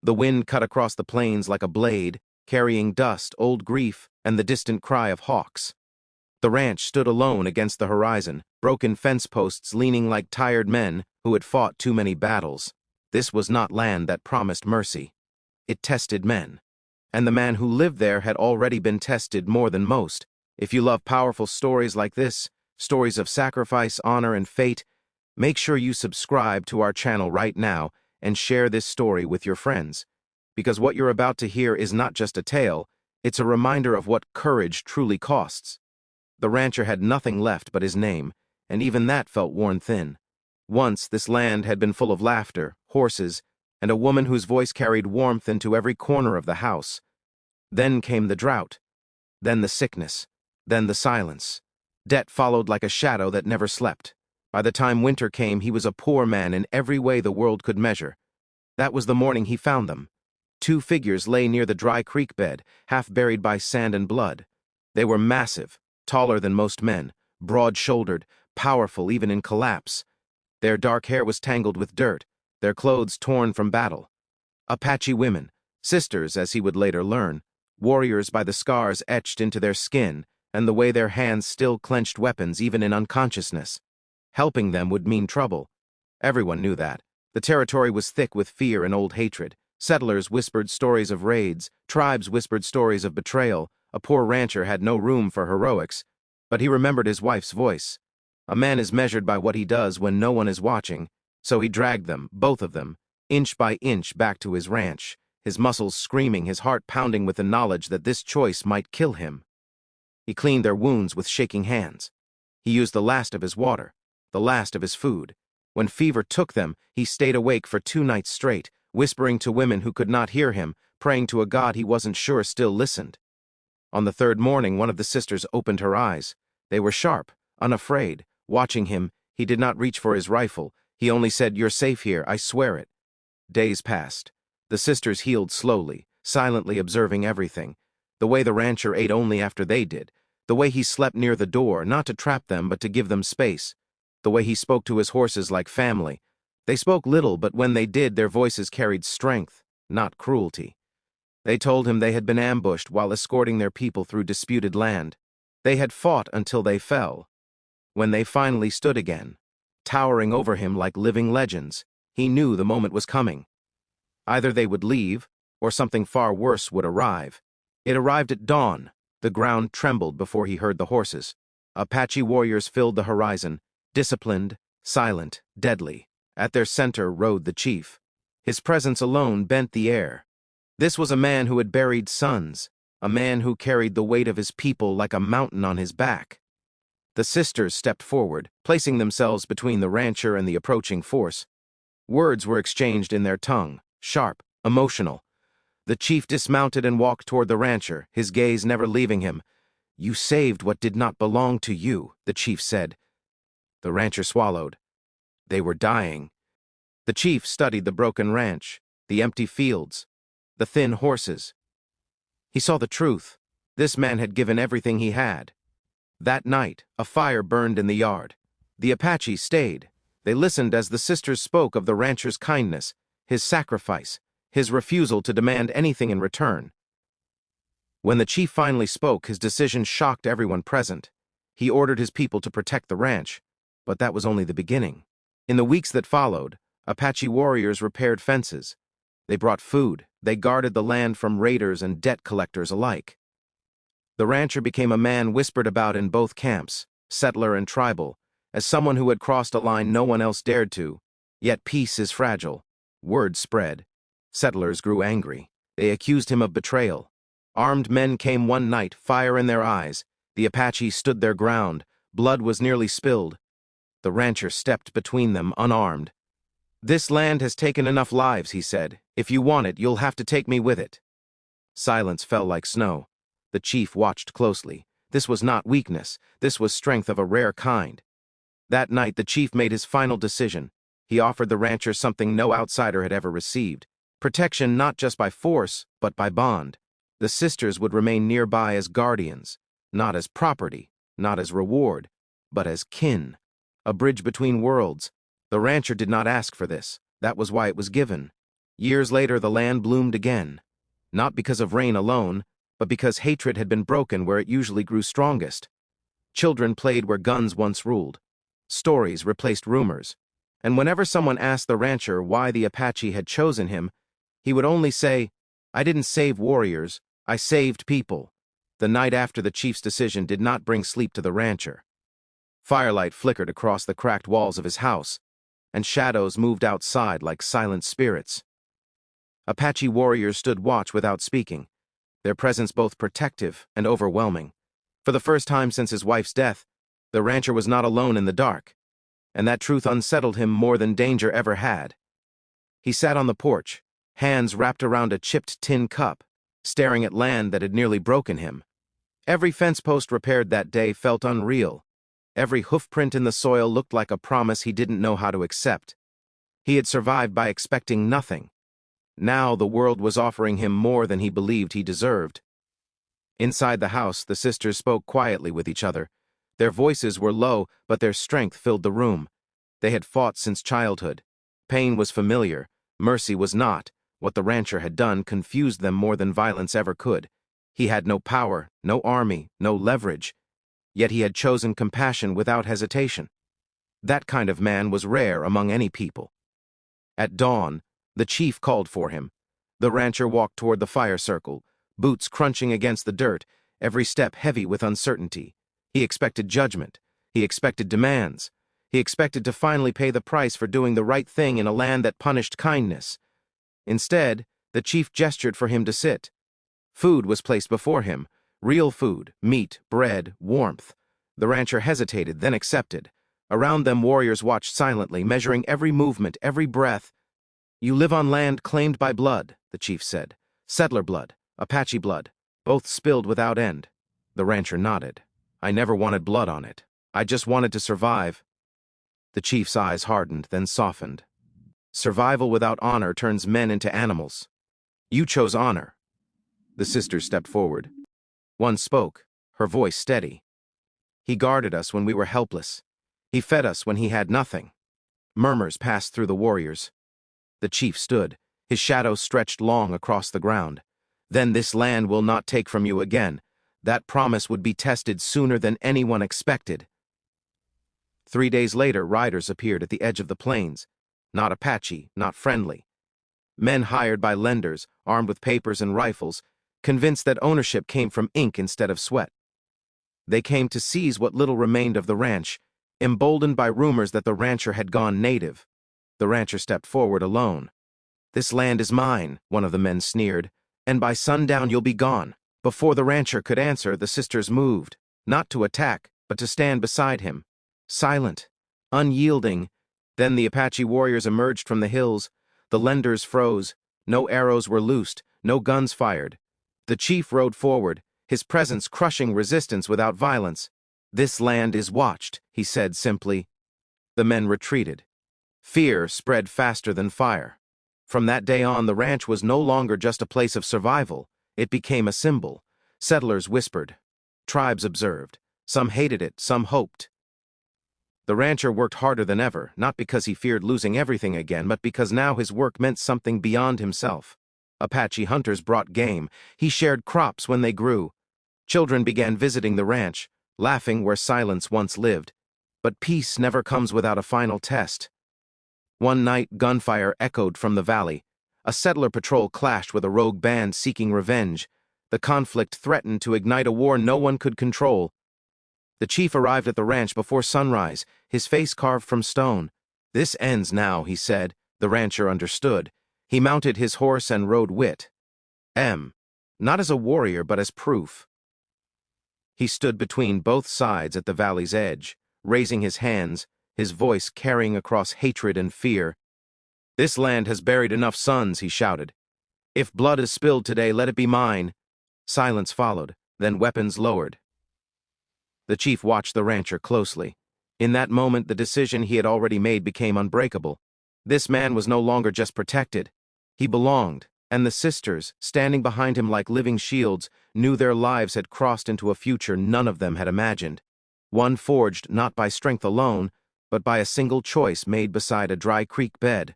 The wind cut across the plains like a blade, carrying dust, old grief, and the distant cry of hawks. The ranch stood alone against the horizon, broken fence posts leaning like tired men who had fought too many battles. This was not land that promised mercy. It tested men. And the man who lived there had already been tested more than most. If you love powerful stories like this, stories of sacrifice, honor, and fate, make sure you subscribe to our channel right now and share this story with your friends. Because what you're about to hear is not just a tale, it's a reminder of what courage truly costs. The rancher had nothing left but his name, and even that felt worn thin. Once this land had been full of laughter, horses, and a woman whose voice carried warmth into every corner of the house. Then came the drought, then the sickness, then the silence. Debt followed like a shadow that never slept. By the time winter came, he was a poor man in every way the world could measure. That was the morning he found them. Two figures lay near the dry creek bed, half buried by sand and blood. They were massive, taller than most men, broad-shouldered, powerful even in collapse. Their dark hair was tangled with dirt, their clothes torn from battle. Apache women, sisters as he would later learn, warriors by the scars etched into their skin and the way their hands still clenched weapons even in unconsciousness. Helping them would mean trouble. Everyone knew that. The territory was thick with fear and old hatred. Settlers whispered stories of raids, tribes whispered stories of betrayal. A poor rancher had no room for heroics, but he remembered his wife's voice. A man is measured by what he does when no one is watching, so he dragged them, both of them, inch by inch back to his ranch, his muscles screaming, his heart pounding with the knowledge that this choice might kill him. He cleaned their wounds with shaking hands. He used the last of his water, the last of his food. When fever took them, he stayed awake for 2 nights straight, whispering to women who could not hear him, praying to a God he wasn't sure still listened. On the 3rd morning, one of the sisters opened her eyes. They were sharp, unafraid. Watching him, he did not reach for his rifle. He only said, "You're safe here, I swear it." Days passed. The sisters healed slowly, silently observing everything. The way the rancher ate only after they did. The way he slept near the door, not to trap them but to give them space. The way he spoke to his horses like family. They spoke little, but when they did, their voices carried strength, not cruelty. They told him they had been ambushed while escorting their people through disputed land. They had fought until they fell. When they finally stood again, towering over him like living legends, he knew the moment was coming. Either they would leave, or something far worse would arrive. It arrived at dawn. The ground trembled before he heard the horses. Apache warriors filled the horizon, disciplined, silent, deadly. At their center rode the chief. His presence alone bent the air. This was a man who had buried sons, a man who carried the weight of his people like a mountain on his back. The sisters stepped forward, placing themselves between the rancher and the approaching force. Words were exchanged in their tongue, sharp, emotional. The chief dismounted and walked toward the rancher, his gaze never leaving him. "You saved what did not belong to you," the chief said. The rancher swallowed. They were dying. The chief studied the broken ranch, the empty fields, the thin horses. He saw the truth. This man had given everything he had. That night, a fire burned in the yard. The Apaches stayed. They listened as the sisters spoke of the rancher's kindness, his sacrifice, his refusal to demand anything in return. When the chief finally spoke, his decision shocked everyone present. He ordered his people to protect the ranch, but that was only the beginning. In the weeks that followed, Apache warriors repaired fences. They brought food. They guarded the land from raiders and debt collectors alike. The rancher became a man whispered about in both camps, settler and tribal, as someone who had crossed a line no one else dared to. Yet peace is fragile. Word spread. Settlers grew angry. They accused him of betrayal. Armed men came one night, fire in their eyes. The Apaches stood their ground. Blood was nearly spilled. The rancher stepped between them, unarmed. "This land has taken enough lives," he said. "If you want it, you'll have to take me with it." Silence fell like snow. The chief watched closely. This was not weakness. This was strength of a rare kind. That night, the chief made his final decision. He offered the rancher something no outsider had ever received. Protection not just by force, but by bond. The sisters would remain nearby as guardians, not as property, not as reward, but as kin. A bridge between worlds. The rancher did not ask for this. That was why it was given. Years later, the land bloomed again. Not because of rain alone, but because hatred had been broken where it usually grew strongest. Children played where guns once ruled. Stories replaced rumors. And whenever someone asked the rancher why the Apache had chosen him, he would only say, "I didn't save warriors, I saved people." The night after the chief's decision did not bring sleep to the rancher. Firelight flickered across the cracked walls of his house, and shadows moved outside like silent spirits. Apache warriors stood watch without speaking, their presence both protective and overwhelming. For the first time since his wife's death, the rancher was not alone in the dark, and that truth unsettled him more than danger ever had. He sat on the porch, hands wrapped around a chipped tin cup, staring at land that had nearly broken him. Every fence post repaired that day felt unreal. Every hoofprint in the soil looked like a promise he didn't know how to accept. He had survived by expecting nothing. Now the world was offering him more than he believed he deserved. Inside the house, the sisters spoke quietly with each other. Their voices were low, but their strength filled the room. They had fought since childhood. Pain was familiar, mercy was not. What the rancher had done confused them more than violence ever could. He had no power, no army, no leverage. Yet he had chosen compassion without hesitation. That kind of man was rare among any people. At dawn, the chief called for him. The rancher walked toward the fire circle, boots crunching against the dirt, every step heavy with uncertainty. He expected judgment. He expected demands. He expected to finally pay the price for doing the right thing in a land that punished kindness. Instead, the chief gestured for him to sit. Food was placed before him. Real food, meat, bread, warmth. The rancher hesitated, then accepted. Around them, warriors watched silently, measuring every movement, every breath. "You live on land claimed by blood," the chief said. "Settler blood, Apache blood, both spilled without end." The rancher nodded. "I never wanted blood on it. I just wanted to survive." The chief's eyes hardened, then softened. "Survival without honor turns men into animals. You chose honor." The sisters stepped forward. One spoke, her voice steady. "He guarded us when we were helpless. He fed us when he had nothing." Murmurs passed through the warriors. The chief stood, his shadow stretched long across the ground. "Then this land will not take from you again." That promise would be tested sooner than anyone expected. 3 days later, riders appeared at the edge of the plains. Not Apache, not friendly. Men hired by lenders, armed with papers and rifles, convinced that ownership came from ink instead of sweat. They came to seize what little remained of the ranch, emboldened by rumors that the rancher had gone native. The rancher stepped forward alone. "This land is mine," one of the men sneered, "and by sundown you'll be gone." Before the rancher could answer, the sisters moved, not to attack, but to stand beside him. Silent, unyielding. Then the Apache warriors emerged from the hills. The lenders froze. No arrows were loosed, no guns fired. The chief rode forward, his presence crushing resistance without violence. "This land is watched," he said simply. The men retreated. Fear spread faster than fire. From that day on, the ranch was no longer just a place of survival. It became a symbol. Settlers whispered. Tribes observed. Some hated it, some hoped. The rancher worked harder than ever, not because he feared losing everything again, but because now his work meant something beyond himself. Apache hunters brought game. He shared crops when they grew. Children began visiting the ranch, laughing where silence once lived. But peace never comes without a final test. One night, gunfire echoed from the valley. A settler patrol clashed with a rogue band seeking revenge. The conflict threatened to ignite a war no one could control. The chief arrived at the ranch before sunrise, his face carved from stone. "This ends now," he said. The rancher understood. He mounted his horse and rode Wit. Not as a warrior, but as proof. He stood between both sides at the valley's edge, raising his hands, his voice carrying across hatred and fear. "This land has buried enough sons," he shouted. "If blood is spilled today, let it be mine." Silence followed, then weapons lowered. The chief watched the rancher closely. In that moment, the decision he had already made became unbreakable. This man was no longer just protected. He belonged, and the sisters, standing behind him like living shields, knew their lives had crossed into a future none of them had imagined. One forged not by strength alone, but by a single choice made beside a dry creek bed.